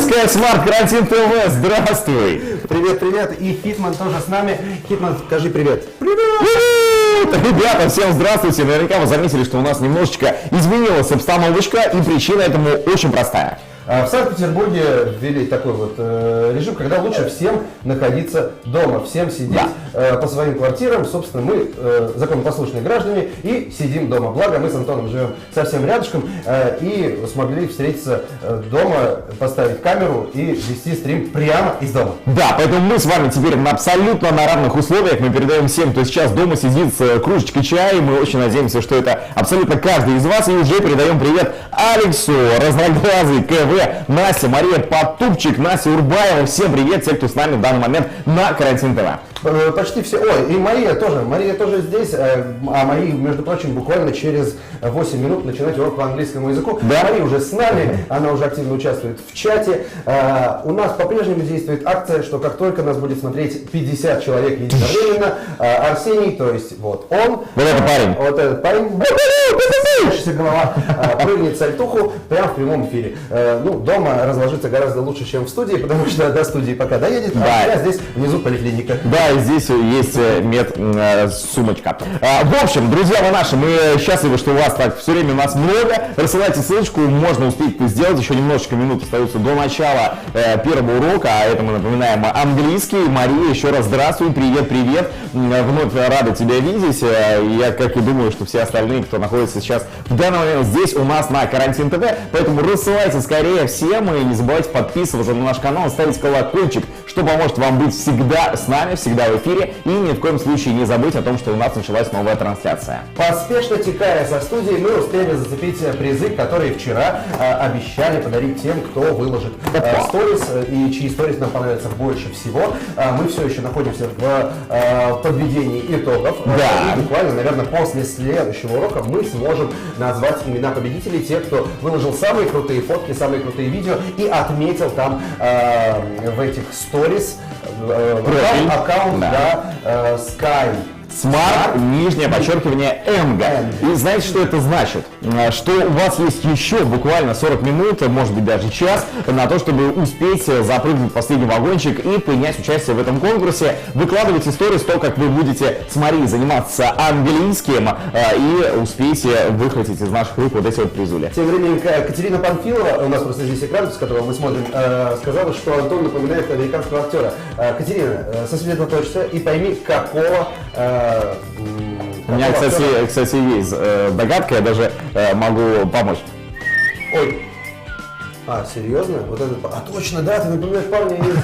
Запускай смарт карантин ТВ, здравствуй! Привет, привет, и Хитман тоже с нами. Хитман, скажи привет. Привет! Ребята, всем здравствуйте! Наверняка вы заметили, что у нас немножечко изменилась обстановочка, и причина этому очень простая. В Санкт-Петербурге ввели такой вот режим, когда лучше всем находиться дома, всем сидеть по своим квартирам. Собственно, мы законопослушные граждане и сидим дома. Благо, мы с Антоном живем совсем рядышком и смогли встретиться дома, поставить камеру и вести стрим прямо из дома. Да, поэтому мы с вами теперь абсолютно на равных условиях. Мы передаем всем, кто сейчас дома сидит с кружечкой чая. И мы очень надеемся, что это абсолютно каждый из вас. И уже передаем привет Алексу, Разноглазый, КВ, Настя, Мария Потупчик, Настя Урбаева. Всем привет, те, кто с нами в данный момент на Карантин ТВ. Почти все. Ой, и Мария тоже здесь. А Мария, между прочим, буквально через 8 минут начинать урок по английскому языку. Да? Мария уже с нами, она уже активно участвует в чате. У нас по-прежнему действует акция, что как только нас будет смотреть 50 человек единовременно, Арсений, то есть вот он, вот этот парень, голова, прыгнет сальтуху прямо в прямом эфире. Дома разложиться гораздо лучше, чем в студии, потому что до студии пока доедет, а я здесь внизу поликлиника. Да, и здесь есть мед-сумочка. В общем, друзья вы наши, мы счастливы, что у вас так все время у нас много. Рассылайте ссылочку, можно успеть сделать. Еще немножечко минут остается до начала первого урока, а это мы напоминаем английский. Мария, еще раз здравствуй, привет. Вновь рада тебя видеть. Я, как и думаю, что все остальные, кто находится сейчас в данный момент здесь у нас на Карантин ТВ, поэтому рассылайте скорее всем и не забывайте подписываться на наш канал, ставить колокольчик, что поможет вам быть всегда с нами, всегда в эфире, и ни в коем случае не забыть о том, что у нас началась новая трансляция. Поспешно текая со студии, мы успели зацепить призы, которые вчера обещали подарить тем, кто выложит сторис, и чьи сторис нам понравятся больше всего. Мы все еще находимся в подведении итогов. Да. И буквально, наверное, после следующего урока мы сможем назвать имена победителей, тех, кто выложил самые крутые фотки, самые крутые видео и отметил там в этих сторис аккаунт Sky. Smart, нижнее подчеркивание, МГ. И знаете, что это значит? Что у вас есть еще буквально 40 минут, может быть даже час, на то, чтобы успеть запрыгнуть в последний вагончик и принять участие в этом конкурсе. Выкладывайте сторис, то, как вы будете с Марией заниматься английским и успеете выхватить из наших рук вот эти вот призули. Тем временем Катерина Панфилова, у нас просто здесь экран, с которого мы смотрим, сказала, что Антон напоминает американского актера. Катерина, сосредоточься и пойми, какого... У меня, кстати, есть догадка, я даже могу помочь. Ой. Серьезно? Вот это... точно, да, ты напоминаешь парня из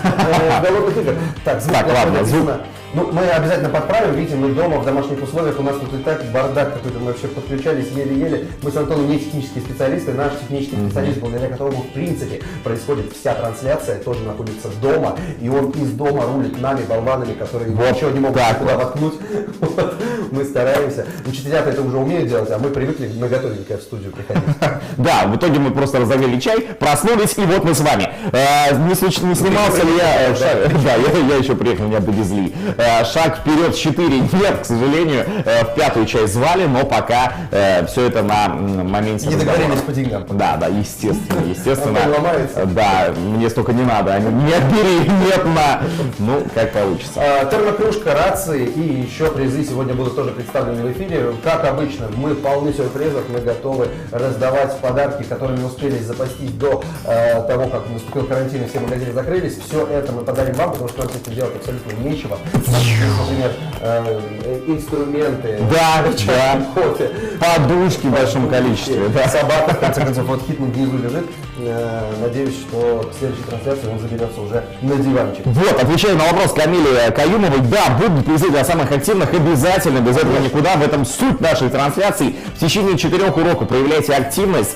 «Голодных игр». Так, ладно, звук. Мы обязательно подправим, видите, мы дома, в домашних условиях, у нас тут и так бардак какой-то, мы вообще подключались еле-еле. Мы с Антоном не технические специалисты, наш технический специалист, благодаря которому, в принципе, происходит вся трансляция, тоже находится дома, и он из дома рулит нами, болванами, которые ничего не могут никуда воткнуть. Мы стараемся. Учителя-то это уже умеют делать, а мы привыкли на готовенькое в студию приходить. Да, в итоге мы просто разогрели чай, проснулись, и вот мы с вами. Не снимался ли я... Да, я еще приехал, меня довезли. Шаг вперед 4 нет, к сожалению, в пятую часть звали, но пока все это на моменте. Не договорились по деньгам. Да, естественно. Он ломается. Да, мне столько не надо. Нет, бери, нет на. Ну, как получится. Термокружка, рации и еще призы сегодня будут тоже представлены в эфире. Как обычно, мы полны сюрпризов, мы готовы раздавать подарки, которыми успели запастись до того, как наступил карантин и все магазины закрылись. Все это мы подарим вам, потому что нам с этим делать абсолютно нечего. Например, инструменты, подушки в большом количестве. Собака, в конце концов, вот Хитман внизу лежит. Надеюсь, что в следующей трансляции он заберется уже на диванчик. Вот, отвечаю на вопрос Камили Каюмовой. Да, будут призы для самых активных обязательно, без этого никуда. В этом суть нашей трансляции. В течение 4 уроков проявляйте активность,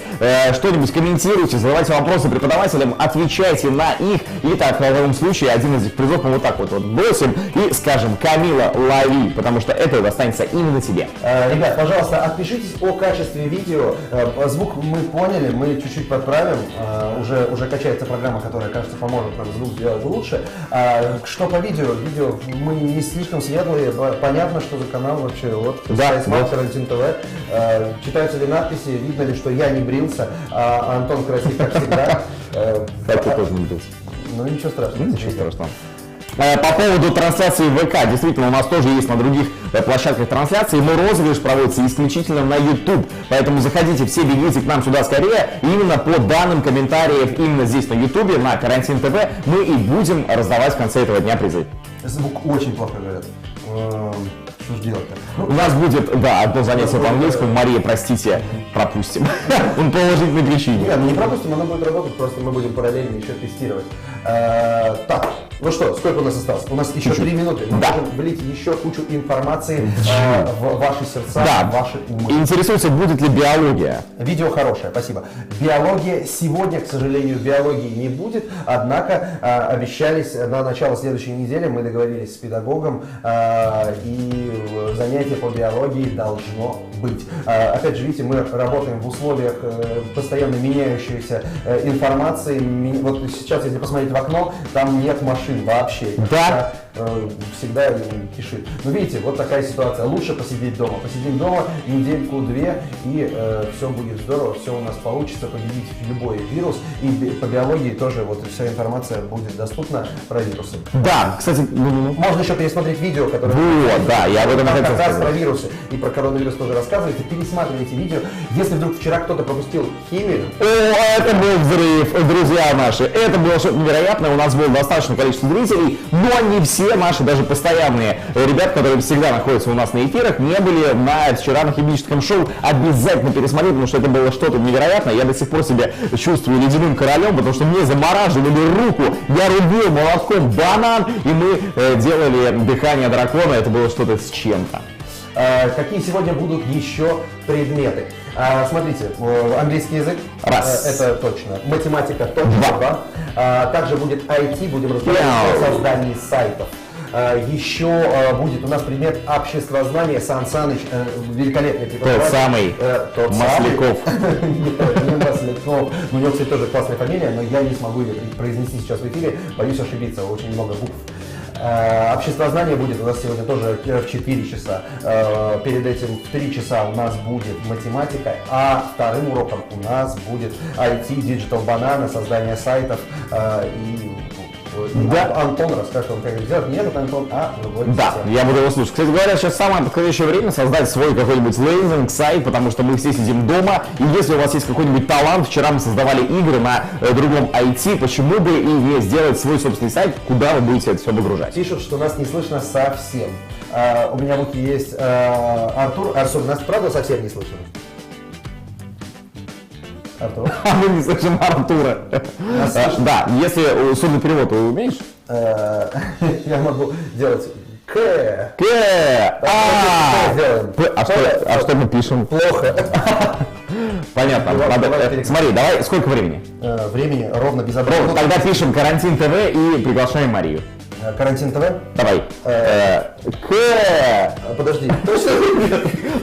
что-нибудь комментируйте, задавайте вопросы преподавателям, отвечайте на их. И так, в любом случае, один из этих призов мы вот так вот бросим и скажем: Камила, лови, потому что это достанется именно тебе. Ребят, пожалуйста, отпишитесь о качестве видео. Звук мы поняли, мы чуть-чуть подправим. Уже качается программа, которая, кажется, поможет нам звук сделать лучше. Что по видео? Видео мы не слишком светлые. Понятно, что за канал вообще, вот, Да, вот. Карантин ТВ. Читаются ли надписи, видно ли, что я не брился, а Антон красив, как всегда. Так, я тоже не брился. Ну ничего страшного. Ничего страшного. По поводу трансляции в ВК, действительно, у нас тоже есть на других площадках трансляции, но розыгрыш проводится исключительно на YouTube, поэтому заходите все, бегите к нам сюда скорее, и именно по данным комментариев, именно здесь на YouTube, на Карантин ТВ, мы и будем раздавать в конце этого дня призы. Звук очень плохо говорят. Что же делать-то? У нас будет, да, одно занятие по английскому, Мария, простите, пропустим, он по положительной причине. Нет, не пропустим, оно будет работать, просто мы будем параллельно еще тестировать. Так, ну что, сколько у нас осталось? У нас еще 3 минуты. Мы можем влить еще кучу информации в ваши сердца, в ваши умы. Интересуется, будет ли биология? Видео хорошее, спасибо. Биология сегодня, к сожалению, биологии не будет, однако обещались на начало следующей недели, мы договорились с педагогом, и занятие по биологии должно быть. Опять же, видите, мы работаем в условиях постоянно меняющейся информации. Вот сейчас, если посмотреть в окно, там нет машин вообще. Да. Всегда кишит. Но видите, вот такая ситуация. Лучше посидеть дома. Посидим дома недельку-две, и все будет здорово, все у нас получится, победить любой вирус. И по биологии тоже вот вся информация будет доступна про вирусы. Да, кстати, можно еще пересмотреть видео, которое... Вот, да, я об этом хотел как раз сказать. про вирусы и про коронавирус тоже рассказывается. Пересматривайте видео. Если вдруг вчера кто-то пропустил химию... О, это был взрыв, друзья наши. Это было что-то невероятное. У нас было достаточное количество зрителей, но не все наши, даже постоянные ребята, которые всегда находятся у нас на эфирах, не были на вчера на химическом шоу. Обязательно пересмотреть, потому что это было что-то невероятное. Я до сих пор себя чувствую ледяным королем, потому что мне замораживали руку, я рубил молотком банан, и мы делали дыхание дракона. Это было что-то с чем-то. Какие сегодня будут еще предметы? Смотрите, английский язык, это точно, математика точно, да. Также будет IT, будем разговаривать о создании сайтов. Еще будет у нас предмет обществознания. Сан Саныч, великолепный преподаватель. Тот самый Масляков. Не Масляков. У него, кстати, тоже классная фамилия, но я не смогу ее произнести сейчас в эфире, боюсь ошибиться, очень много букв. Обществознание будет у нас сегодня тоже в 4 часа. Перед этим в 3 часа у нас будет математика, а вторым уроком у нас будет IT, Digital Banana, создание сайтов и... Да. Антон расскажет вам, как это сделать. Не этот Антон, а другой. Да, я буду его слушать. Кстати говоря, сейчас самое подходящее время создать свой какой-нибудь лендинг, сайт, потому что мы все сидим дома, и если у вас есть какой-нибудь талант, вчера мы создавали игры на другом IT, почему бы и не сделать свой собственный сайт, куда вы будете это все выгружать? Пишут, что нас не слышно совсем. У меня в руке есть Артур. Артур, нас правда совсем не слышно? Артур. А мы не слышим Артура. Да, если судный перевод ты умеешь? Я могу делать К. А что мы пишем? Плохо. Понятно. Смотри, давай, сколько времени? Времени ровно без обрыва. Тогда пишем Карантин ТВ и приглашаем Марию. Карантин ТВ? Давай. Подожди. Точно?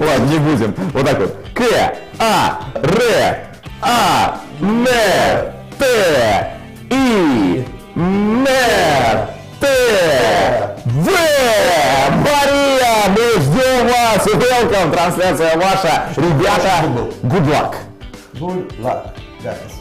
Ладно, не будем. Вот так вот. К, А, Р, А, Н, Т, И, Н, Т, В. Мария, мы ждем вас. Welcome. Трансляция ваша. Ребята, good luck. Good luck, guys.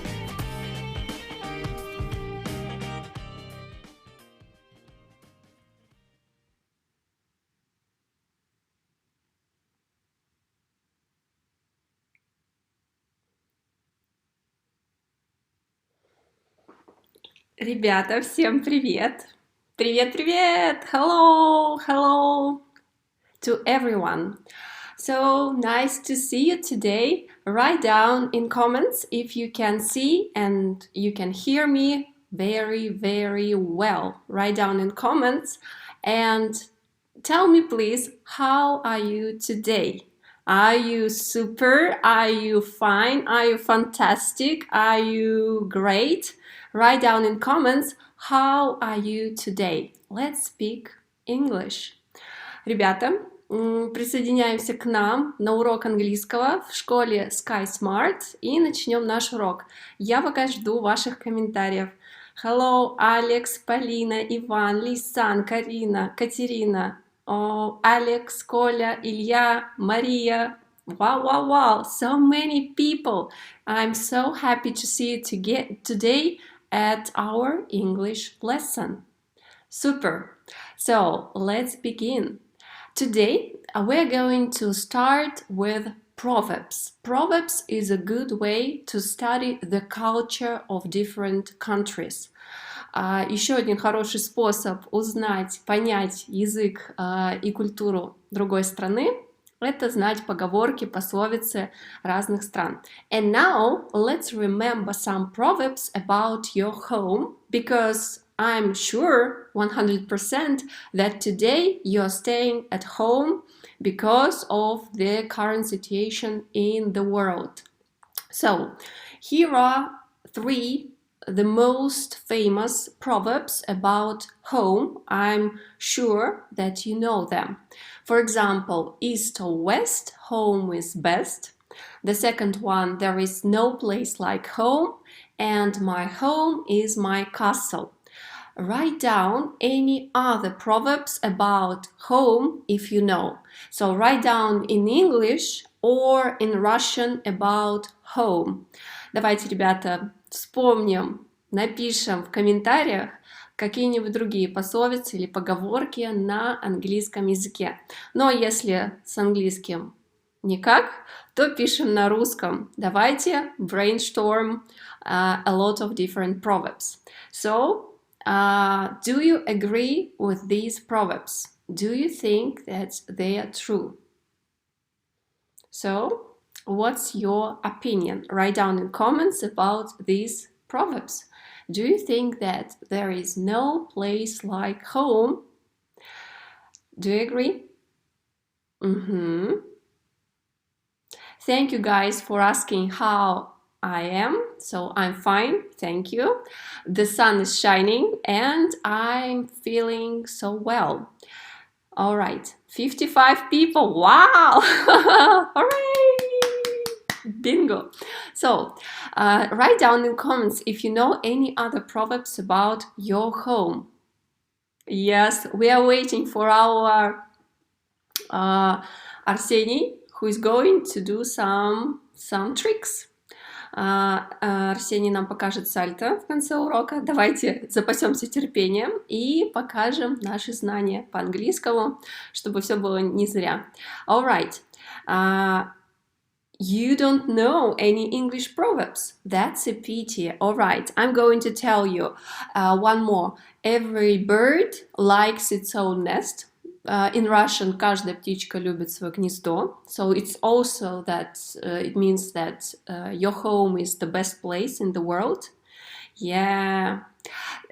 Ребята, всем привет! Привет! Hello! Hello! To everyone! So nice to see you today. Write down in comments if you can see and you can hear me very well. Write down in comments and tell me please, how are you today? Are you super? Are you fine? Are you fantastic? Are you great? Write down in comments, how are you today? Let's speak English. Ребята, присоединяемся к нам на урок английского в школе Sky Smart и начнем наш урок. Я пока жду ваших комментариев. Hello, Алекс, Полина, Иван, Лисан, Карина, Катерина. Алекс, Коля, Илья, Мария. Wow, wow, wow, so many people. I'm so happy to see you today at our English lesson. Super. So let's begin. Today we're going to start with proverbs. Proverbs is a good way to study the culture of different countries. Еще один хороший способ узнать, понять язык и культуру другой страны – это знать поговорки, пословицы разных стран. And now let's remember some proverbs about your home, because I'm sure 100% that today you're staying at home because of the current situation in the world. So here are the most famous proverbs about home. I'm sure that you know them. For example, east or west, home is best. The second one, there is no place like home, and my home is my castle. Write down any other proverbs about home if you know. So write down in English or in Russian about home. Давайте, ребята, вспомним, напишем в комментариях какие-нибудь другие пословицы или поговорки на английском языке. Но если с английским никак, то пишем на русском. Давайте brainstorm a lot of different proverbs. So, do you agree with these proverbs? Do you think that they are true? So, what's your opinion? Write down in comments about these proverbs. Do you think that there is no place like home? Do you agree? Thank you guys for asking how I am. So I'm fine, thank you. The sun is shining and I'm feeling so well. All right, 55 people. Wow! Hooray! Bingo. So write down in comments if you know any other proverbs about your home. Yes, we are waiting for our Arseny, who is going to do some tricks. Арсений нам покажет сальто в конце урока. Давайте запасемся терпением и покажем наши знания по английскому, чтобы все было не зря. All right. You don't know any English proverbs. That's a pity. All right, I'm going to tell you one more. Every bird likes its own nest. In Russian, каждая птичка любит свое гнездо. So it's also that it means that your home is the best place in the world. Yeah.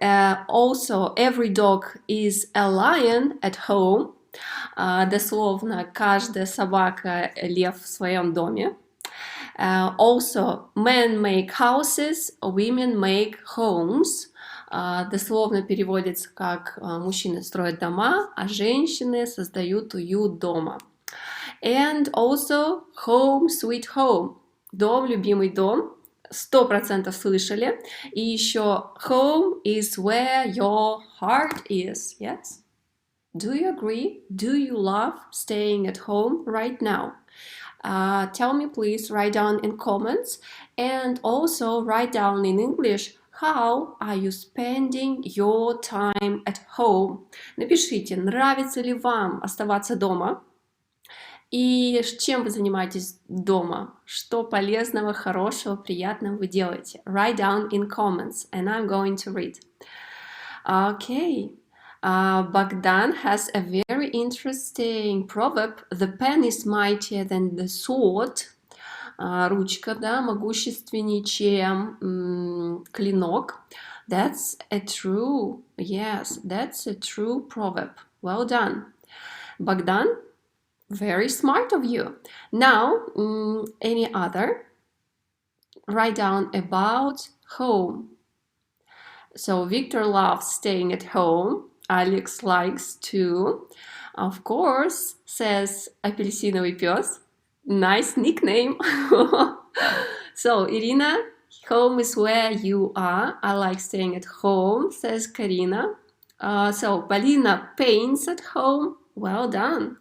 Also, every dog is a lion at home. Дословно, каждая собака лев в своем доме. Also, men make houses, women make homes. Дословно переводится как мужчины строят дома, а женщины создают уют дома. And also, home sweet home. Дом, любимый дом. 100% слышали. И еще, home is where your heart is. Yes? Do you agree? Do you love staying at home right now? Tell me, please, write down in comments. And also write down in English, how are you spending your time at home? Напишите, нравится ли вам оставаться дома? И чем вы занимаетесь дома? Что полезного, хорошего, приятного вы делаете? Write down in comments, and I'm going to read. Okay. Bogdan has a very interesting proverb. The pen is mightier than the sword. Ручка, да, могущественнее, чем клинок. That's a true, yes, that's a true proverb. Well done. Bogdan, very smart of you. Now, any other? Write down about home. So Victor loves staying at home. Alex likes to. Of course, says апельсиновый пес. Nice nickname. So Irina, home is where you are. I like staying at home, says Karina. So Polina paints at home. Well done.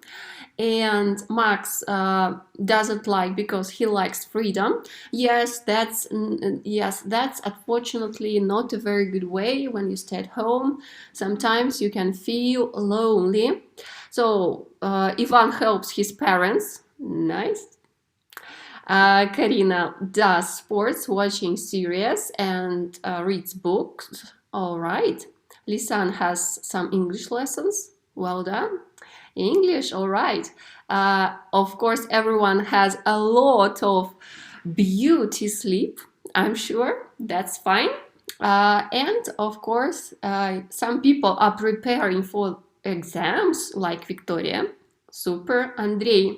And Max doesn't like because he likes freedom. Yes, that's unfortunately not a very good way when you stay at home. Sometimes you can feel lonely. So Ivan helps his parents. Nice. Karina does sports, watching series, and reads books. All right. Lisan has some English lessons. Well done. English, all right. Of course, everyone has a lot of beauty sleep. I'm sure that's fine. And of course, some people are preparing for exams, like Victoria. Super. Andrei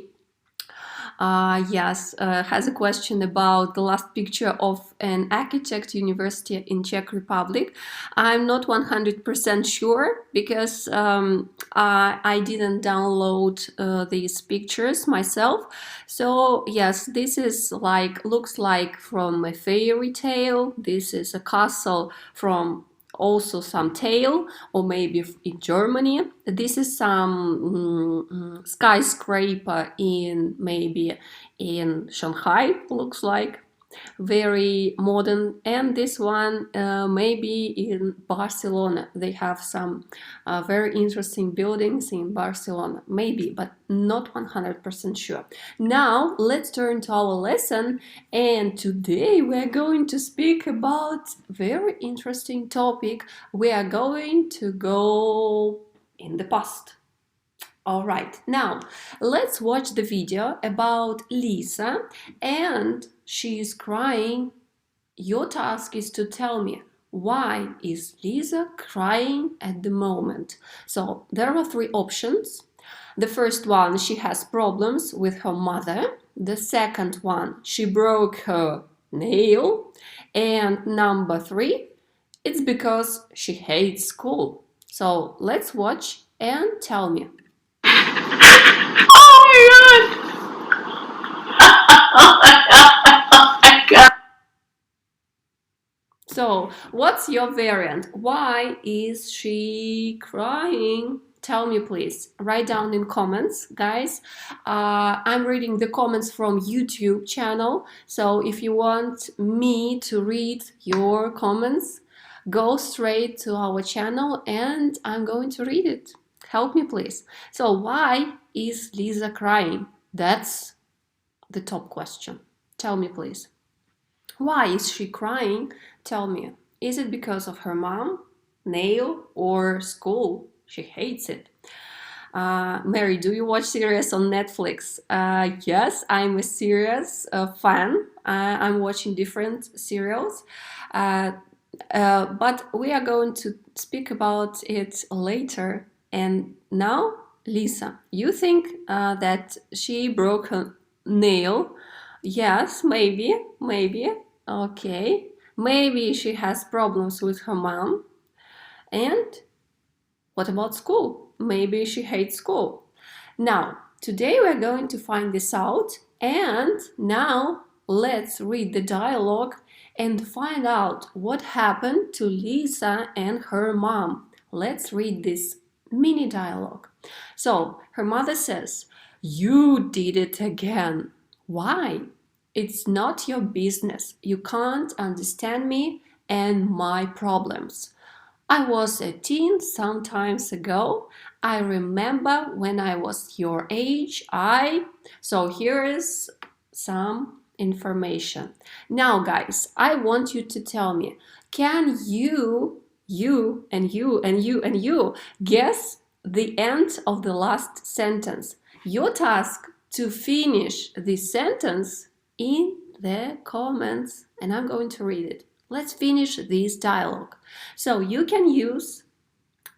has a question about the last picture of an architect university in Czech Republic. I'm not 100% sure because I didn't download these pictures myself. So yes, this is looks like from a fairy tale. This is a castle from also some tale, or maybe in Germany. This is some skyscraper maybe in Shanghai, looks like very modern. And this one maybe in Barcelona. They have some very interesting buildings in Barcelona, maybe, but not 100% sure. Now let's turn to our lesson, and today we're going to speak about very interesting topic. We are going to go in the past. All right, now let's watch the video about Lisa, and she is crying. Your task is to tell me, why is Lisa crying at the moment? So there are three options. The first one, she has problems with her mother. The second one, she broke her nail. And number three, it's because she hates school. So let's watch and tell me. Oh my god! So, what's your variant? Why is she crying? Tell me, please. Write down in comments, guys. I'm reading the comments from YouTube channel. So, if you want me to read your comments, go straight to our channel and I'm going to read it. Help me, please. So, why is Lisa crying? That's the top question. Tell me, please. Why is she crying? Tell me. Is it because of her mom, nail, or school? She hates it. Mary, do you watch series on Netflix? Yes, I'm a series fan. I'm watching different serials. But we are going to speak about it later. And now, Lisa, you think that she broke her nail? Yes, maybe. Okay. Maybe she has problems with her mom. And what about school? Maybe she hates school. Now, today we're going to find this out. And now let's read the dialogue and find out what happened to Lisa and her mom. Let's read this mini dialogue. So, her mother says, "You did it again. Why? It's not your business. You can't understand me and my problems. I was a teen some times ago. I remember when I was your age, So here is some information. Now, guys, I want you to tell me, can you guess the end of the last sentence? Your task to finish this sentence in the comments, and I'm going to read it. Let's finish this dialogue. So you can use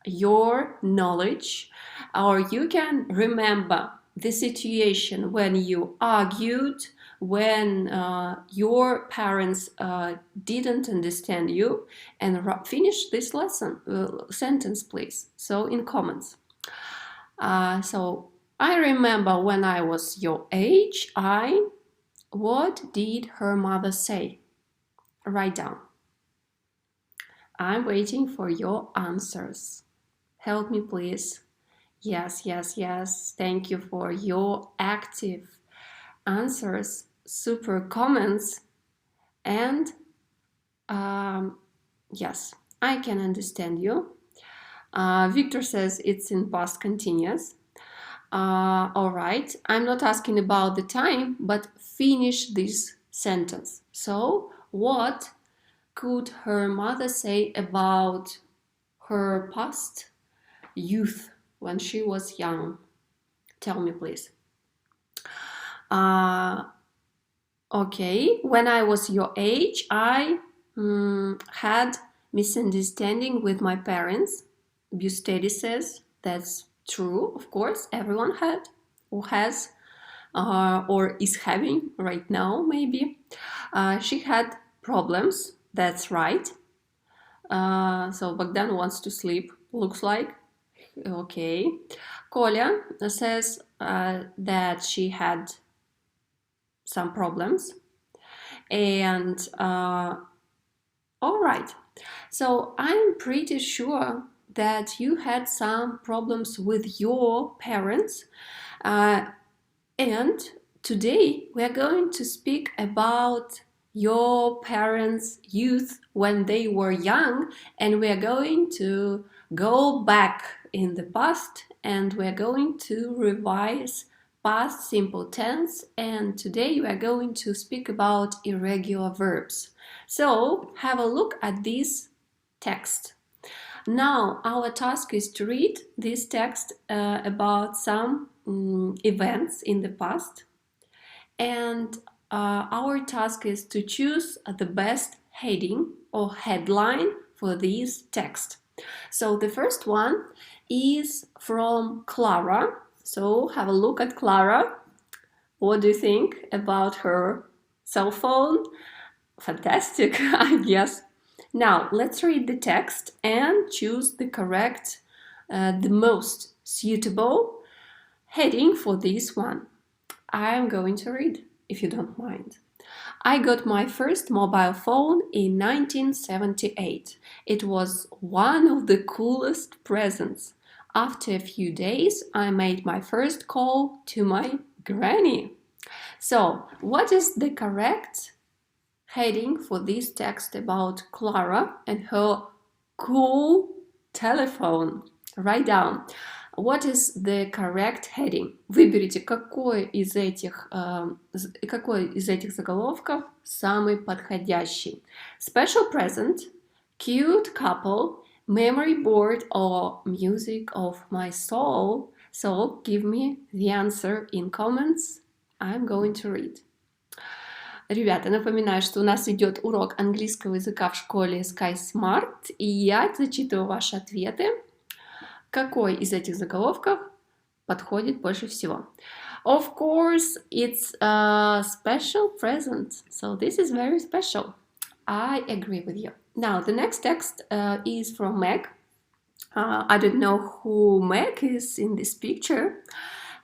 your knowledge, or you can remember the situation when you argued, when your parents didn't understand you, and finish this sentence, please. So in comments. So I remember when I was your age, What did her mother say? Write down. I'm waiting for your answers. Help me, please. Yes. Thank you for your active answers, super comments, and yes, I can understand you. Victor says it's in past continuous. All right, I'm not asking about the time, but finish this sentence. So, what could her mother say about her past youth when she was young? Tell me, please. Okay, when I was your age, I had misunderstanding with my parents. Bustedi says that's true, of course. Everyone had or has or is having right now, maybe. She had problems, that's right. So Bogdan wants to sleep, looks like. Okay. Kolya says that she had some problems. And all right. So I'm pretty sure that you had some problems with your parents. And today we are going to speak about your parents' youth when they were young, and we are going to go back in the past and we are going to revise past simple tense, and today we are going to speak about irregular verbs. So have a look at this text. Now our task is to read this text about some events in the past, and our task is to choose the best heading or headline for this text. So the first one is from Clara. So have a look at Clara. What do you think about her cell phone? Fantastic, I guess. Now let's read the text and choose the correct, the most suitable heading for this one. I'm going to read, if you don't mind. I got my first mobile phone in 1978. It was one of the coolest presents. After a few days, I made my first call to my granny. So, what is the correct heading for this text about Clara and her cool telephone? Write down. What is the correct heading? Выберите, какой из этих заголовков самый подходящий. Special present, cute couple, memory board or music of my soul. So give me the answer in comments. I'm going to read. Ребята, напоминаю, что у нас идет урок английского языка в школе Sky Smart, и я зачитываю ваши ответы. Какой из этих заголовков подходит больше всего? Of course, it's a special present. So this is very special. I agree with you. Now, the next text is from Meg. I don't know who Meg is in this picture.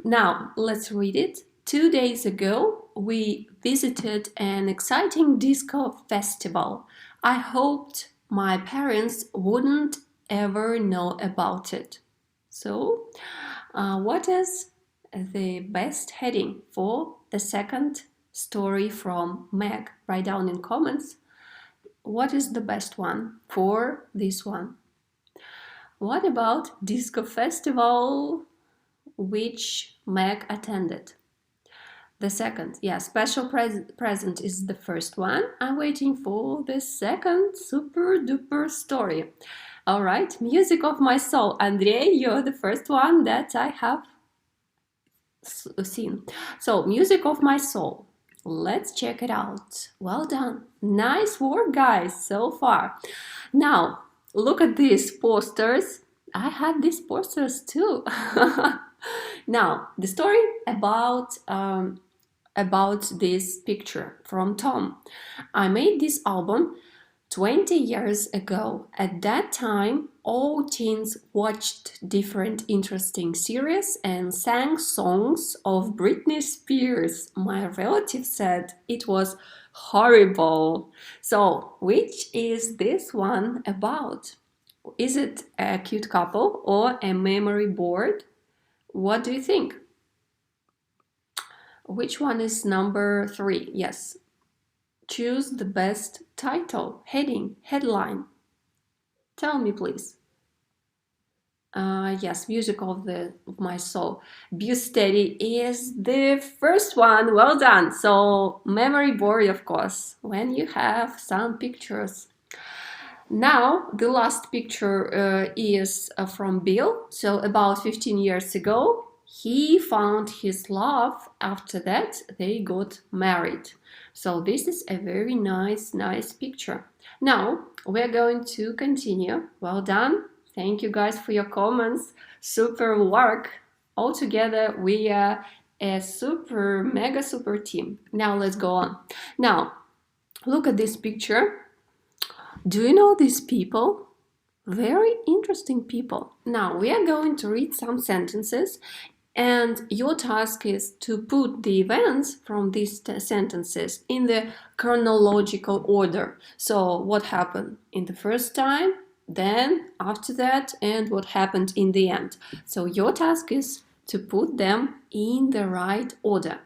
Now, let's read it. 2 days ago, we visited an exciting disco festival. I hoped my parents wouldn't ever know about it. So, what is the best heading for the second story from Meg? Write down in comments. What is the best one for this one? What about disco festival which Meg attended? The second, yeah, special present is the first one. I'm waiting for the second super duper story. All right, music of my soul. Andrei, you're the first one that I have seen. So, music of my soul. Let's check it out. Well done. Nice work, guys, so far. Now, look at these posters. I had these posters too. Now, the story about this picture from Tom. I made this album 20 years ago. At that time, all teens watched different interesting series and sang songs of Britney Spears. My relative said it was horrible. So, which is this one about? Is it a cute couple or a memory board? What do you think? Which one is number 3? Yes. Choose the best title, heading, headline. Tell me, please. Yes, music of my soul. Be steady is the first one. Well done. So memory board, of course, when you have some pictures. Now the last picture is from Bill. So about 15 years ago, he found his love. After that, they got married. So this is a very nice picture. Now we're going to continue. Well done. Thank you guys for your comments. Super work. All together we are a mega super team. Now let's go on. Now look at this picture. Do you know these people? Very interesting people. Now we are going to read some sentences, and your task is to put the events from these sentences in the chronological order. So what happened in the first time, then after that, and what happened in the end. So your task is to put them in the right order.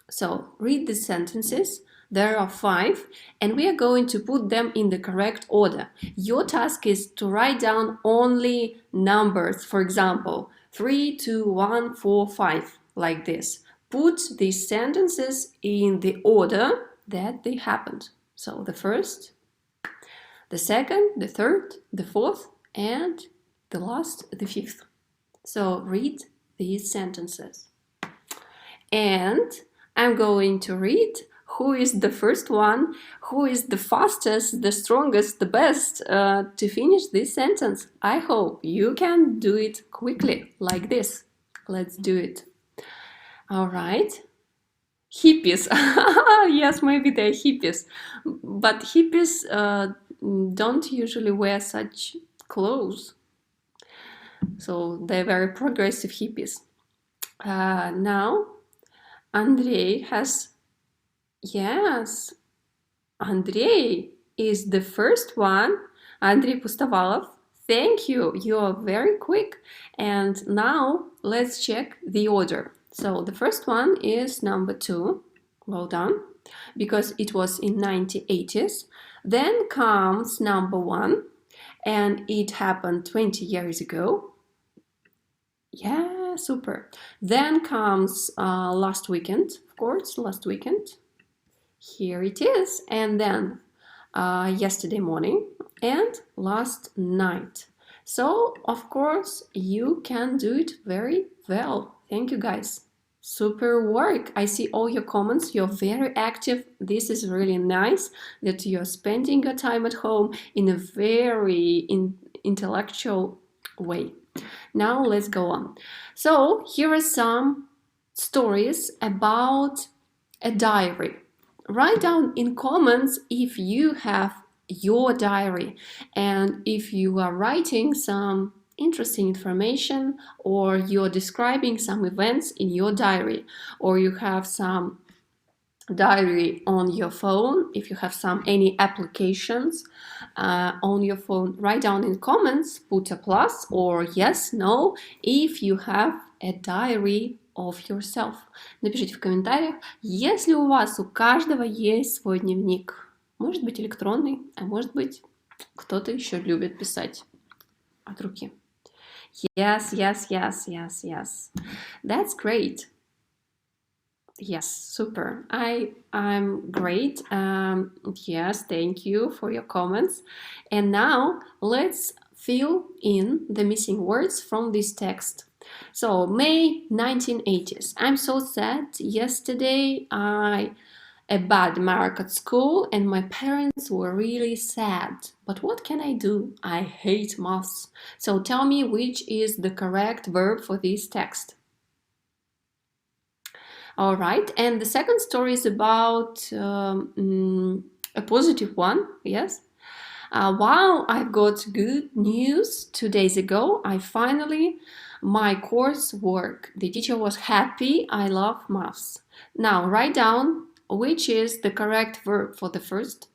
So read the sentences. There are 5, and we are going to put them in the correct order. Your task is to write down only numbers. For example, 3, 2, 1, 4, 5, like this. Put these sentences in the order that they happened. So the first, the second, the third, the fourth, and the last, the fifth. So read these sentences. And I'm going to read who is the first one, who is the fastest, the strongest, the best to finish this sentence. I hope you can do it quickly, like this. Let's do it. All right. Hippies. Yes, maybe they're hippies. But hippies don't usually wear such clothes. So they're very progressive hippies. Now, Andrei has... Yes, Andrei is the first one. Andrei Pustovalov. Thank you. You are very quick. And now let's check the order. So the first one is number 2. Well done. Because it was in 1980s. Then comes number 1. And it happened 20 years ago. Yeah, super. Then comes last weekend. Of course, last weekend. Here it is. And then yesterday morning and last night. So, of course, you can do it very well. Thank you, guys. Super work. I see all your comments. You're very active. This is really nice that you're spending your time at home in a very intellectual way. Now, let's go on. So, here are some stories about a diary. Write down in comments if you have your diary and if you are writing some interesting information or you're describing some events in your diary, or you have some diary on your phone. If you have any applications on your phone, write down in comments, put a plus or yes, no, if you have a diary of yourself. Напишите в комментариях, если у вас у каждого есть свой дневник. Может быть электронный, а может быть кто-то еще любит писать от руки. Yes, yes, yes, yes, yes. That's great. Yes, super. I'm great. Yes, thank you for your comments. And now let's fill in the missing words from this text. So, May 1980s. I'm so sad. Yesterday I a bad mark at school and my parents were really sad. But what can I do? I hate maths. So tell me which is the correct verb for this text. All right, and the second story is about a positive one, yes? Wow, I've got good news. 2 days ago, my course work. The teacher was happy. I love maths. Now, write down which is the correct verb for the first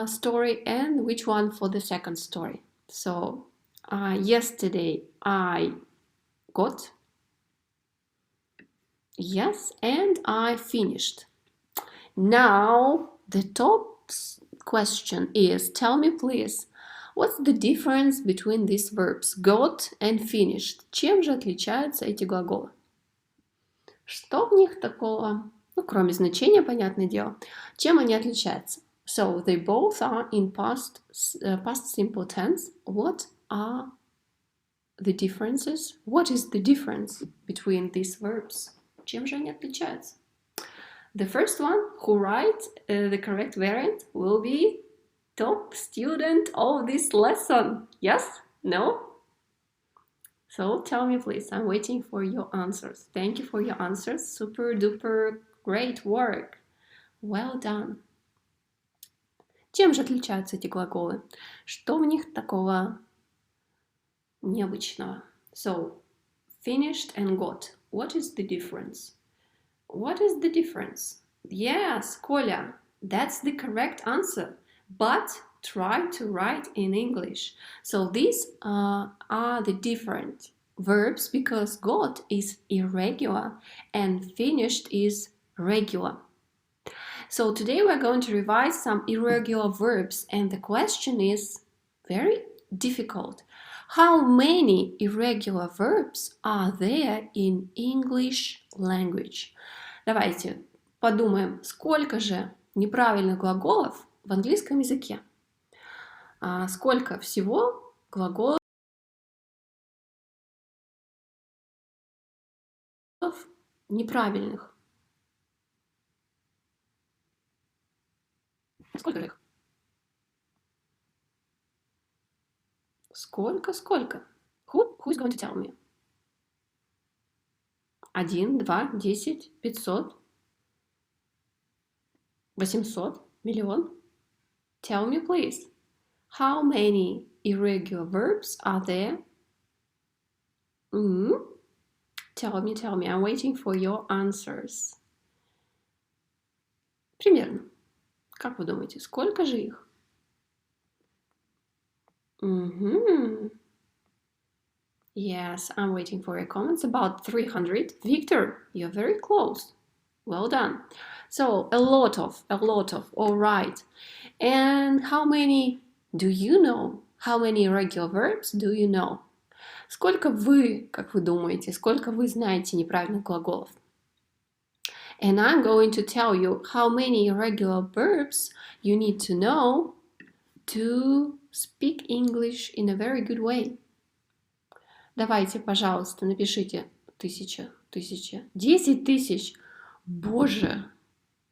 story and which one for the second story. So, yesterday I got Yes, and I finished. Now, the top question is, tell me please, what's the difference between these verbs got and finished? Чем же отличаются эти глаголы? Что в них такого, ну, кроме значения, понятное дело, чем они отличаются? So, they both are in past simple tense. What are the differences? What is the difference between these verbs? Чем же они отличаются? The first one who writes the correct variant will be top student of this lesson. Yes? No? So tell me please, I'm waiting for your answers. Thank you for your answers. Super duper great work. Well done. Чем же отличаются эти глаголы? Что в них такого необычного? So, finished and got. What is the difference? What is the difference? Yes, Коля, that's the correct answer. But try to write in English. So these are the different verbs because got is irregular and finished is regular. So today we're going to revise some irregular verbs and the question is very difficult. How many irregular verbs are there in English language? Давайте подумаем, сколько же неправильных глаголов в английском языке? Сколько всего глаголов неправильных? Сколько их? Сколько? Who's going to tell me? 1, 2, 10, 500, 800, миллион? Tell me please. How many irregular verbs are there? Tell me. I'm waiting for your answers. Примерно. Как вы думаете, сколько же их? Yes, I'm waiting for your comments. About 300. Victor, you're very close. Well done. So, a lot of. All right. And how many do you know? How many irregular verbs do you know? Сколько вы, как вы думаете, сколько вы знаете неправильных глаголов? And I'm going to tell you how many irregular verbs you need to know to speak English in a very good way. Давайте, пожалуйста, напишите 1000, 10 тысяч. Боже!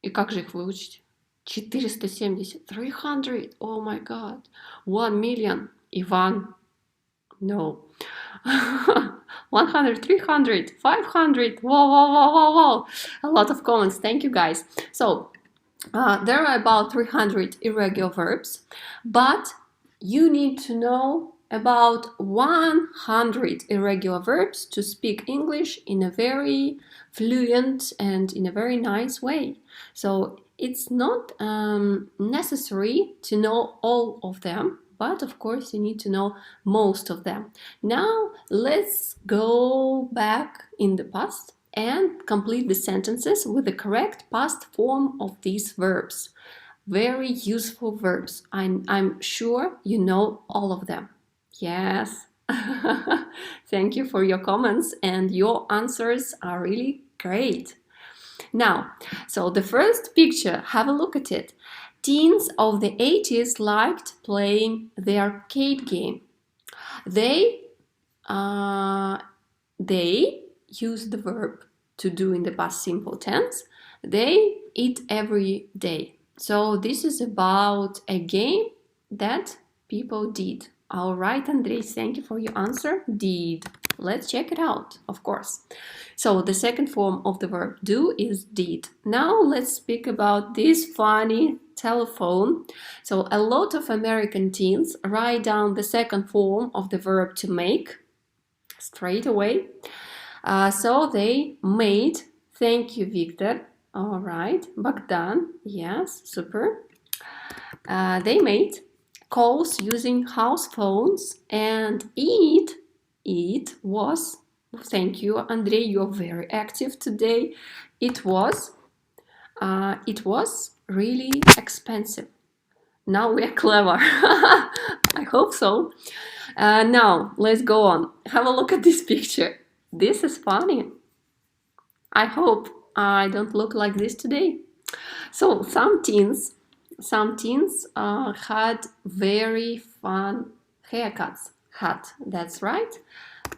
И как же их выучить? 470, 300, oh my god, 1 million, Иван, no, 100, 300, 500, wow, a lot of comments, thank you guys. So, there are about 300 irregular verbs, but you need to know about 100 irregular verbs to speak English in a very fluent and in a very nice way. So it's not necessary to know all of them, but of course you need to know most of them. Now let's go back in the past and complete the sentences with the correct past form of these verbs. Very useful verbs. I'm sure you know all of them. Yes. Thank you for your comments and your answers are really great. Now, so the first picture, have a look at it. Teens of the 80s liked playing the arcade game. They use the verb to do in the past simple tense. They eat every day. So this is about a game that people did. All right, Andrei, thank you for your answer. Did. Let's check it out, of course. So the second form of the verb do is did. Now let's speak about this funny telephone. So a lot of American teens write down the second form of the verb to make straight away. So they made, thank you, Victor. All right, Bogdan, yes, super. They made calls using house phones and eat was Thank you, Andrei. You're very active today. It was really expensive. Now we're clever. I hope so. Now let's go on. Have a look at this picture. This is funny. I hope I don't look like this today. So some teens had very fun haircuts. That's right.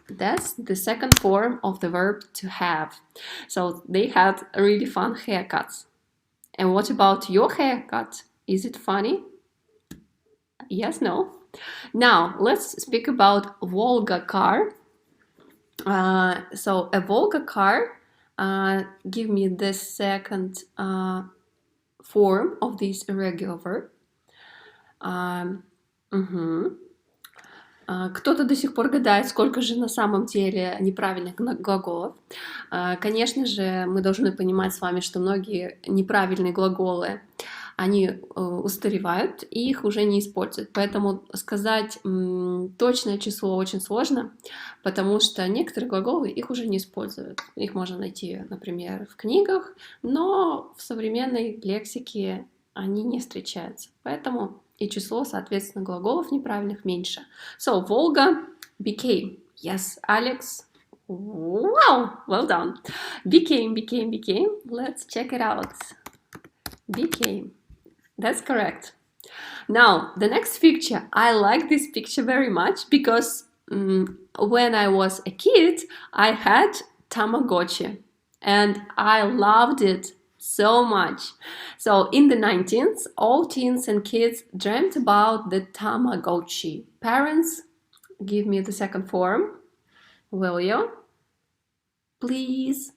That's the second form of the verb to have. So they had really fun haircuts. And what about your haircut? Is it funny? Yes, no? Now, let's speak about Volga car. So a Volga car, give me the second form of this irregular verb. Кто-то до сих пор гадает, сколько же на самом деле неправильных глаголов. Конечно же, мы должны понимать с вами, что многие неправильные глаголы, они устаревают и их уже не используют. Поэтому сказать точное число очень сложно, потому что некоторые глаголы их уже не используют. Их можно найти, например, в книгах, но в современной лексике они не встречаются. Поэтому и число, соответственно, глаголов неправильных меньше. So, Volga became. Yes, Alex. Wow, well done. Became. Let's check it out. Became. That's correct. Now, the next picture. I like this picture very much because when I was a kid, I had Tamagotchi and I loved it so much. So in the 19th, all teens and kids dreamt about the Tamagotchi. Parents, give me the second form, will you? Please.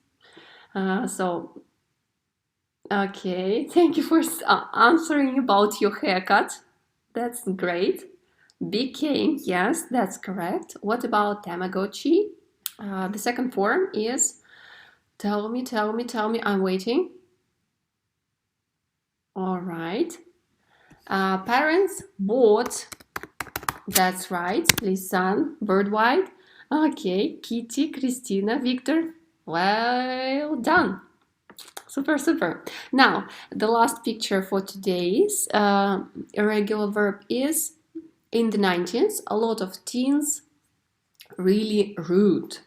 Okay, thank you for answering about your haircut. That's great. Became, yes, that's correct. What about Tamagotchi? The second form is tell me, I'm waiting. All right. Parents bought, that's right, Lisan, Birdwide. Okay, Kitty, Christina, Victor. Well done. Super. Now, the last picture for today's irregular verb is in the 19th, a lot of teens really rude.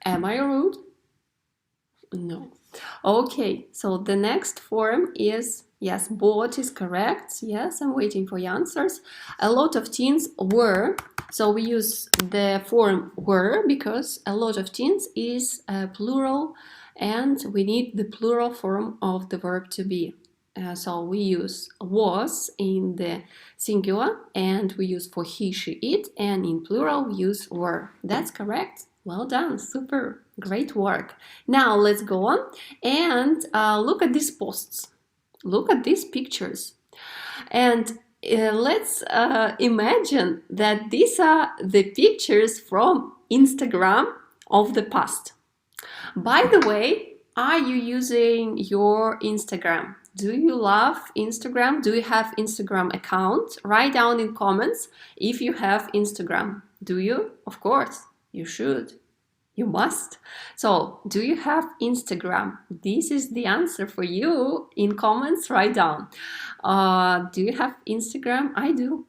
Am I rude? No. Okay, so the next form is, yes, bought is correct. Yes, I'm waiting for your answers. A lot of teens were, so we use the form were because a lot of teens is plural and we need the plural form of the verb to be. So we use was in the singular and we use for he, she, it, and in plural we use were. That's correct. Well done, super, great work. Now let's go on and look at these posts. Look at these pictures. And let's imagine that these are the pictures from Instagram of the past. By the way, are you using your Instagram? Do you love Instagram? Do you have Instagram account? Write down in comments if you have Instagram. Do you? Of course. You should. You must. So, do you have Instagram? This is the answer for you. In comments, write down. Do you have Instagram? I do.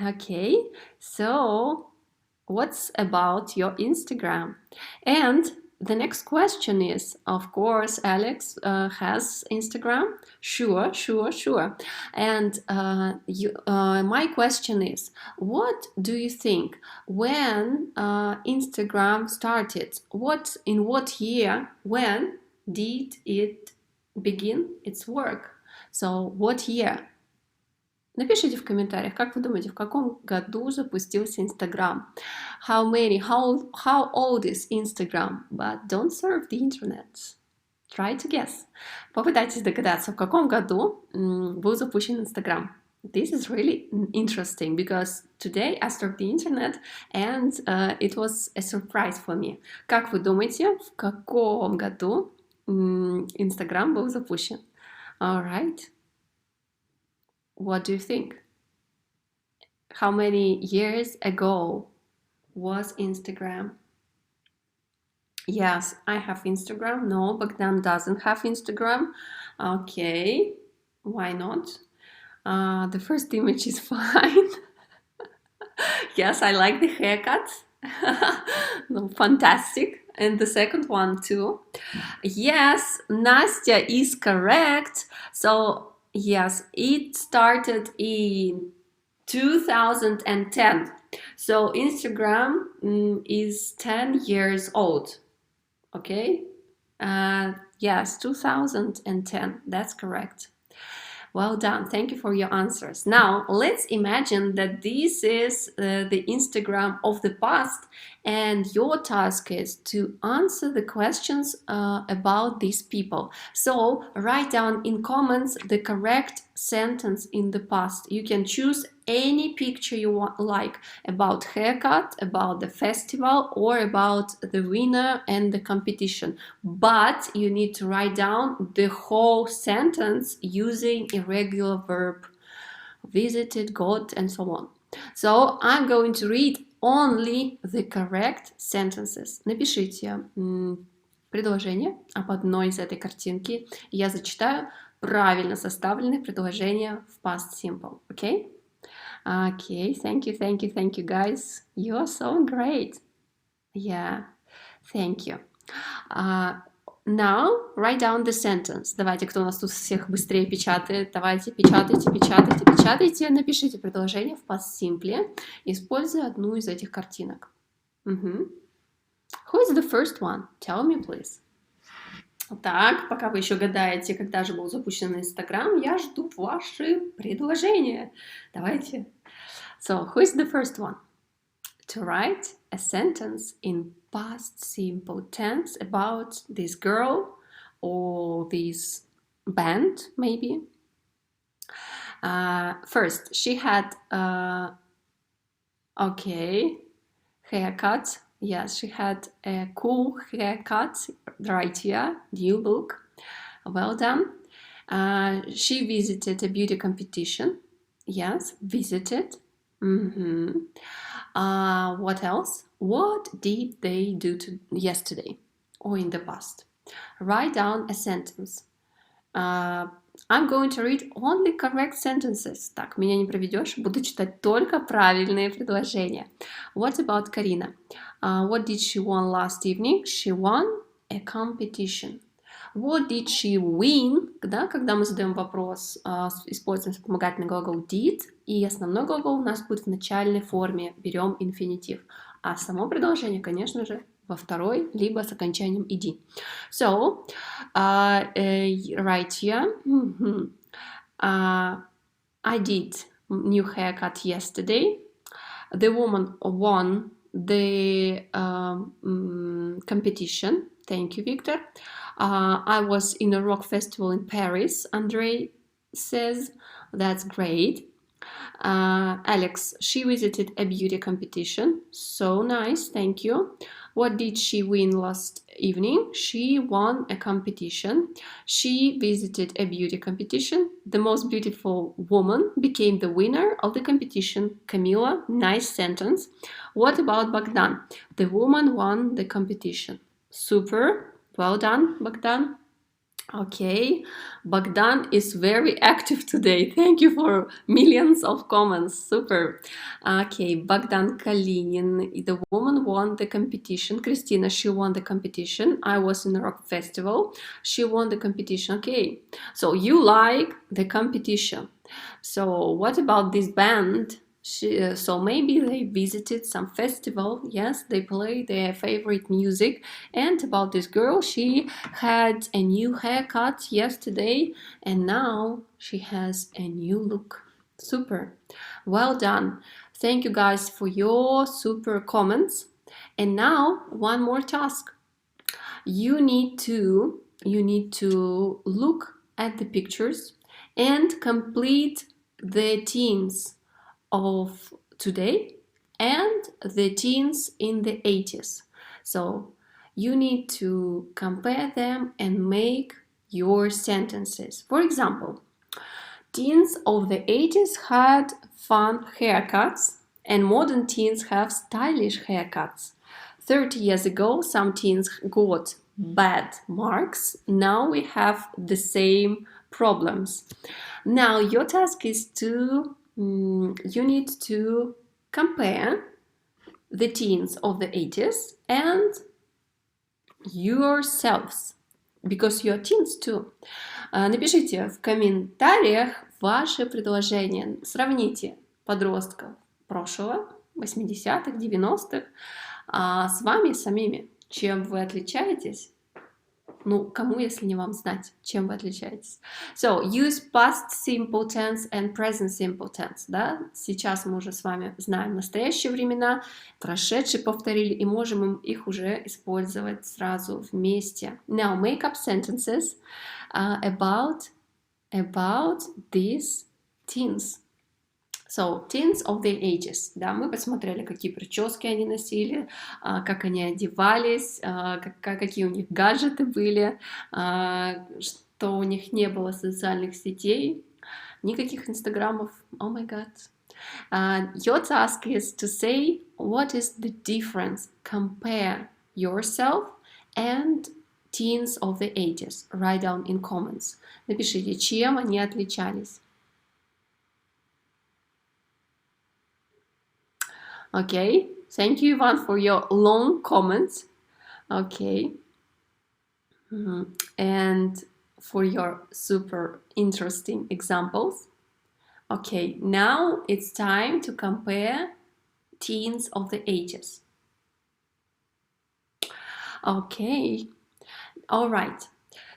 Okay. So, what's about your Instagram? And the next question is, of course, Alex has Instagram. Sure. And my question is, what do you think when Instagram started? In what year? When did it begin its work? So, what year? Напишите в комментариях, как вы думаете, в каком году запустился Инстаграм? How old is Instagram? But don't serve the internet. Try to guess. Попытайтесь догадаться, в каком году был запущен Инстаграм. This is really interesting because today I served the internet and it was a surprise for me. Как вы думаете, в каком году Инстаграм был запущен? All right. What do you think? How many years ago was Instagram? Yes, I have Instagram. No, Bogdan doesn't have Instagram. Okay, why not? The first image is fine. Yes, I like the haircut. No, fantastic. And the second one too. Yes, Nastya is correct. So, yes, it started in 2010. So, Instagram is 10 years old. Okay? Yes, 2010. That's correct. Well done. Thank you for your answers. Now, let's imagine that this is the Instagram of the past, and your task is to answer the questions about these people. So, write down in comments the correct sentence in the past. You can choose any picture you want, like about haircut, about the festival, or about the winner and the competition. But you need to write down the whole sentence using irregular verb, visited, got, and so on. So I'm going to read only the correct sentences. Напишите предложение об одной из этой картинки. Я зачитаю правильно составленные предложения в past simple. Okay? Okay, thank you, guys. You're so great. Yeah, thank you. Now, write down the sentence. Давайте, кто у нас тут всех быстрее печатает, давайте, печатайте. Напишите предложение в past simple, используя одну из этих картинок. Who is the first one? Tell me, please. Так, пока вы еще гадаете, когда же был запущен Инстаграм, я жду ваши предложения. Давайте. So, who is the first one? To write a sentence in past simple tense about this girl or this band, maybe. First, she had, haircut. Yes, she had a cool haircut right here. New look. Well done. She visited a beauty competition. Yes, visited. What else? What did they do yesterday or in the past? Write down a sentence. I'm going to read only correct sentences. Так, меня не проведешь. Буду читать только правильные предложения. What about Karina? What did she won last evening? She won a competition. What did she win? Да, когда мы задаем вопрос, используем вспомогательный глагол did, и основной глагол у нас будет в начальной форме. Берем инфинитив. А само предложение, конечно же, во второй, либо с окончанием ed. So, right here, I did new haircut yesterday. The woman won the competition. Thank you, Victor. I was in a rock festival in Paris. Andrei says, that's great. Alex, she visited a beauty competition. So nice, thank you. What did she win last evening? She won a competition. She visited a beauty competition. The most beautiful woman became the winner of the competition. Camila, nice sentence. What about Bogdan? The woman won the competition. Super. Well done, Bogdan. Okay, Bogdan is very active today. Thank you for millions of comments. Super. Okay, Bogdan Kalinin. The woman won the competition. Christina, she won the competition. I was in a rock festival. She won the competition. Okay, so you like the competition. So what about this band? So maybe they visited some festival. Yes, they played their favorite music. And about this girl, she had a new haircut yesterday and now she has a new look. Super. Well done. Thank you guys for your super comments. And now one more task. You need to look at the pictures and complete the teens of today and the teens in the 80s. So you need to compare them and make your sentences. For example, teens of the 80s had fun haircuts. And modern teens have stylish haircuts. 30 years ago, some teens got bad marks. Now we have the same problems. Now your task is to, you need to compare the teens of the 80s and yourselves, because you're teens too. Напишите в комментариях ваши предложения. Сравните подростков прошлого, 80-х, 90-х, с вами самими. Чем вы отличаетесь? Ну, кому, если не вам знать, чем вы отличаетесь? So, use past simple tense and present simple tense, да? Сейчас мы уже с вами знаем настоящие времена, прошедшие повторили, и можем их уже использовать сразу вместе. Now, make up sentences about these teens. So, teens of the ages. Да, мы посмотрели, какие прически они носили, как они одевались, какие у них гаджеты были, что у них не было социальных сетей, никаких инстаграмов. Oh my god. Your task is to say what is the difference. Compare yourself and teens of the ages. Write down in comments. Напишите, чем они отличались. Okay, thank you, Ivan, for your long comments. Okay, and for your super interesting examples. Okay, now it's time to compare teens of the ages. Okay, all right.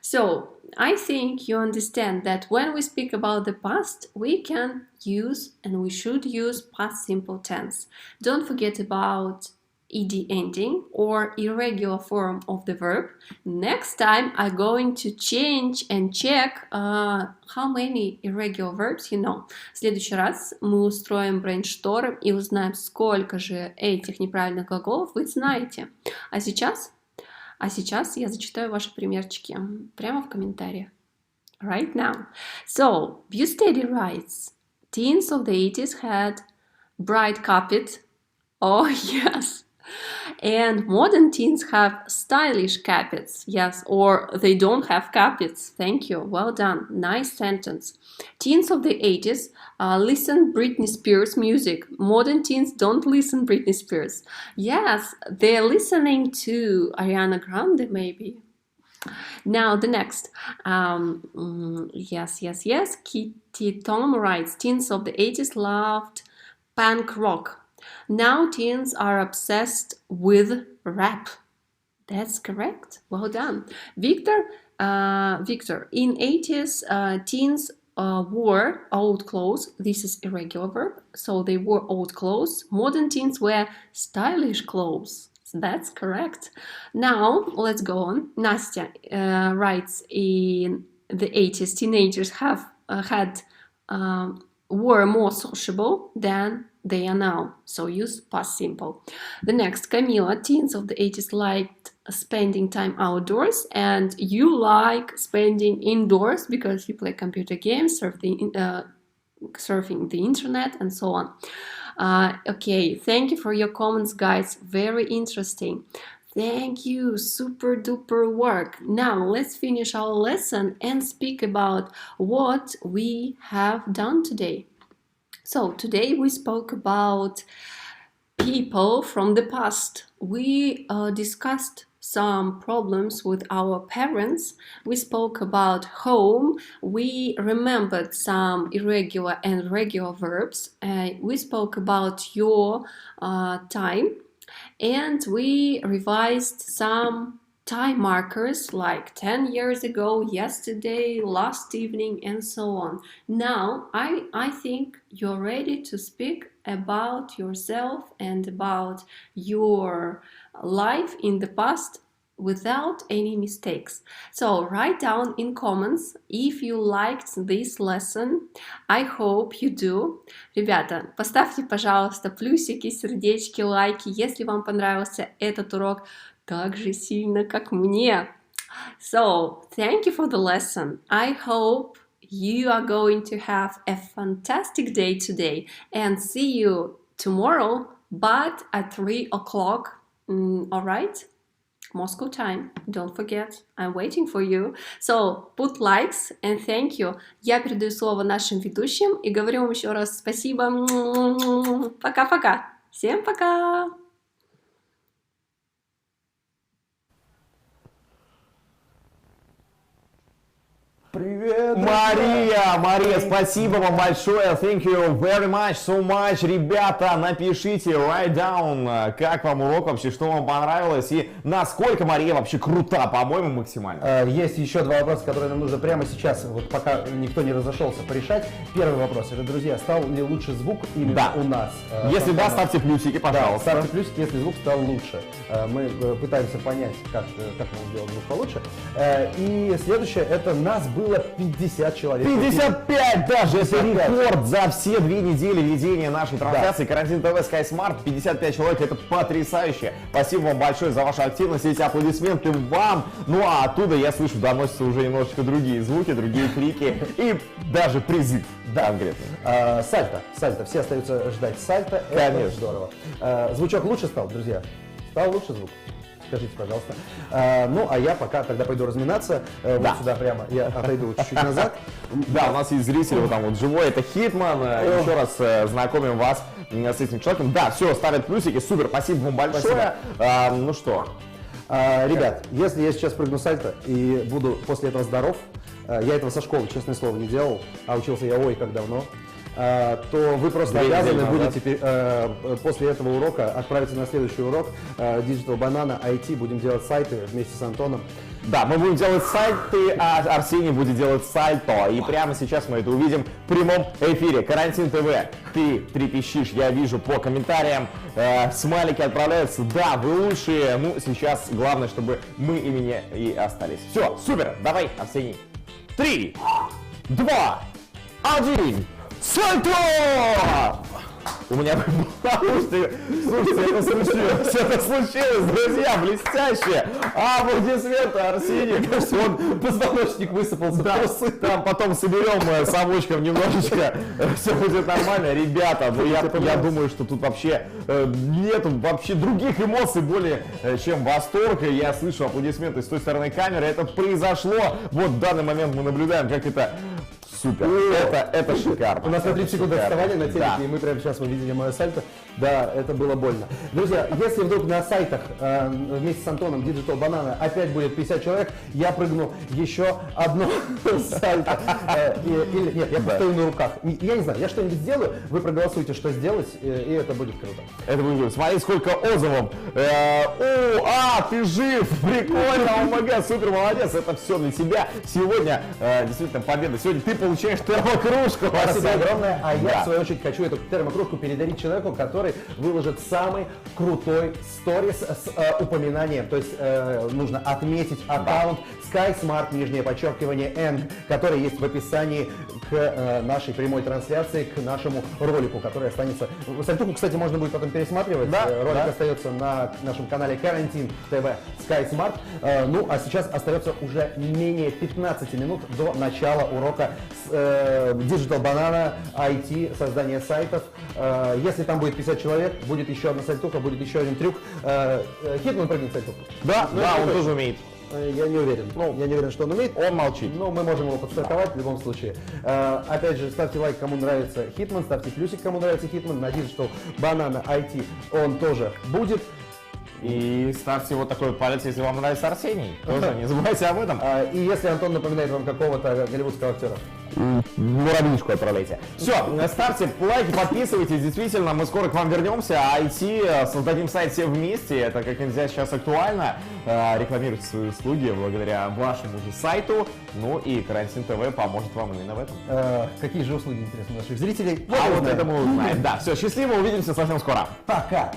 So, I think you understand that when we speak about the past, we can use and we should use past simple tense. Don't forget about ed ending or irregular form of the verb. Next time I'm going to change and check how many irregular verbs you know. В следующий раз мы устроим брейншторм и узнаем, сколько же этих неправильных глаголов вы знаете. А сейчас я зачитаю ваши примерчики прямо в комментариях. Right now. So, Steady writes, teens of the 80s had bright carpet. Oh, yes. And modern teens have stylish carpets. Yes, or they don't have carpets. Thank you. Well done. Nice sentence. Teens of the 80s listen Britney Spears music. Modern teens don't listen Britney Spears. Yes, they're listening to Ariana Grande maybe. Now the next. Yes. Kitty Tom writes, teens of the 80s loved punk rock. Now teens are obsessed with rap. That's correct. Well done. Victor, in 80s, teens wore old clothes. This is irregular verb. So they wore old clothes. Modern teens wear stylish clothes. That's correct. Now, let's go on. Nastya writes, in the 80s, teenagers were more sociable than they are now. So use past simple. The next, Camila, teens of the 80s liked spending time outdoors, and you like spending indoors because you play computer games, surfing the internet, and so on. Okay, thank you for your comments, guys. Very interesting. Thank you, super duper work. Now let's finish our lesson and speak about what we have done today. So today we spoke about people from the past. We discussed some problems with our parents. We spoke about home. We remembered some irregular and regular verbs. We spoke about your time. And we revised some time markers like 10 years ago, yesterday, last evening, and so on. Now, I think you're ready to speak about yourself and about your life in the past without any mistakes. So write down in comments if you liked this lesson. I hope you do. Ребята, поставьте, пожалуйста, плюсики, сердечки, лайки, если вам понравился этот урок так же сильно, как мне. So, thank you for the lesson. I hope you are going to have a fantastic day today, and see you tomorrow, but at 3 o'clock. All right? Moscow time. Don't forget. I'm waiting for you. So, put likes and thank you. Я передаю слово нашим ведущим и говорю вам еще раз спасибо. Пока-пока. Всем пока! Привет! Мария, спасибо вам большое. Thank you very much, so much. Ребята, напишите, write down, как вам урок вообще, что вам понравилось и насколько Мария вообще крута, по-моему, максимально. Есть еще два вопроса, которые нам нужно прямо сейчас, вот пока никто не разошелся, порешать. Первый вопрос, это, друзья, стал ли лучше звук именно у нас? Если да, ставьте плюсики, пожалуйста. Да, ставьте плюсики, если звук стал лучше. Мы пытаемся понять, как нам сделать звук получше. И следующее, это нас было 50 человек. 55 даже, это рекорд за все 2 недели ведения нашей трансляции. Карантин ТВ Sky Smart, 55 человек, это потрясающе. Спасибо вам большое за вашу активность, эти аплодисменты вам. Ну а оттуда, я слышу, доносятся уже немножечко другие звуки, другие крики и даже призыв. Да, конкретно. Сальто, все остаются ждать сальто. Конечно. Это здорово. Звучок лучше стал, друзья? Стал лучше звук? Скажите, пожалуйста. Ну, а я пока тогда пойду разминаться. Вот сюда прямо. Я отойду чуть-чуть назад. Да, у нас есть зрители вот там вот живой, это Хитман. Еще раз знакомим вас с этим человеком. Да, все, ставят плюсики, супер, спасибо вам большое. Ну что? Ребят, если я сейчас прыгну сальто и буду после этого здоров, я этого со школы, честное слово, не делал, а учился я ой как давно, то вы просто обязаны будете после этого урока отправиться на следующий урок Digital Banana IT, будем делать сайты вместе с Антоном. Да, мы будем делать сайты, а Арсений будет делать сальто. И прямо сейчас мы это увидим в прямом эфире. Карантин ТВ. Ты трепещишь, я вижу по комментариям. Смайлики отправляются. Да, вы лучшие. Ну, сейчас главное, чтобы мы ими и остались. Все, супер. Давай, Арсений. 3, 2, 1. Сальто! У меня слушайте, это случилось, друзья, блестяще! Аплодисменты, Арсений! Он позвоночник высыпался. Да, там потом соберем совочком немножечко, все будет нормально. Ребята, ну я думаю, что тут вообще нету вообще других эмоций более чем восторг. Я слышу аплодисменты с той стороны камеры. Это произошло, вот в данный момент мы наблюдаем, как это супер. Это шикарно. У нас на 30 секунд отставания на телеке, и мы прямо сейчас увидели мое сальто. Да, это было больно. Друзья, если вдруг на сайтах вместе с Антоном Digital Banana опять будет 50 человек, я прыгну еще одно сальто. Нет, я постою на руках. Я не знаю, я что-нибудь сделаю, вы проголосуйте, что сделать, и это будет круто. Это будет круто. Смотри, сколько отзывов. Ты жив! Прикольно! ОМГ, супер, молодец! Это все для тебя. Сегодня действительно победа. Сегодня ты получаешь термокружку. Спасибо огромное. А я, в свою очередь, хочу эту термокружку передарить человеку, который выложит самый крутой сторис с упоминанием. То есть нужно отметить аккаунт SkySmart, нижнее подчеркивание, N, который есть в описании к нашей прямой трансляции, к нашему ролику, который останется. Сальтуху, кстати, можно будет потом пересматривать. Ролик остается на нашем канале Карантин ТВ SkySmart. Ну, а сейчас остается уже менее 15 минут до начала урока Digital Banana IT, создание сайтов. Если там будет 50 человек, будет еще одна сальтуха, будет еще один трюк. Хитман прыгнет сальтуху. Да, он тоже умеет. Я не уверен. Я не уверен, что он умеет. Он молчит. Но мы можем его подстраховать в любом случае. Опять же, ставьте лайк, кому нравится Хитман, ставьте плюсик, кому нравится Хитман. На Digital Banana IT он тоже будет. И ставьте вот такой вот палец, если вам нравится Арсений. Тоже не забывайте об этом. И если Антон напоминает вам какого-то голливудского актера. Муравьишку отправляйте. Все, ставьте лайки, подписывайтесь. Действительно, мы скоро к вам вернемся. IT, создадим сайт все вместе. Это как нельзя сейчас актуально. Рекламируйте свои услуги благодаря вашему же сайту. Ну и Карантин ТВ поможет вам именно в этом. Какие же услуги интересны наших зрителей? Вот это мы узнаем. Да, все, счастливо, увидимся совсем скоро. Пока!